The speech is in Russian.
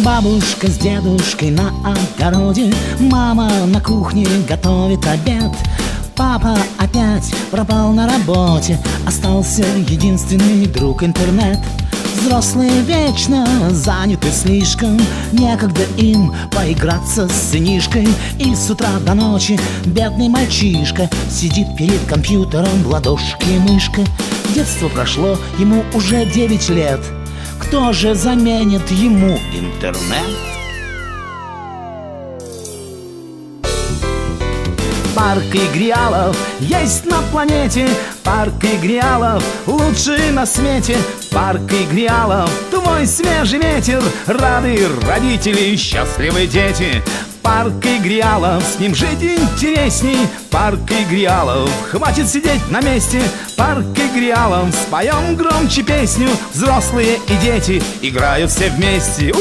Бабушка с дедушкой на огороде, мама на кухне готовит обед. Папа опять пропал на работе, остался единственный друг — интернет. Взрослые вечно заняты слишком, некогда им поиграться с сынишкой. И с утра до ночи бедный мальчишка сидит перед компьютером в ладошке мышка. Детство прошло, ему уже 9 лет. Кто же заменит ему интернет? Парк Игриалов есть на планете, парк Игриалов лучший на свете. Парк Игриалов, твой свежий ветер, рады родители, счастливы дети. Парк Игриалов, с ним жить интересней. Парк Игриалов, хватит сидеть на месте. Парк Игриалов, споем громче песню. Взрослые и дети играют все вместе.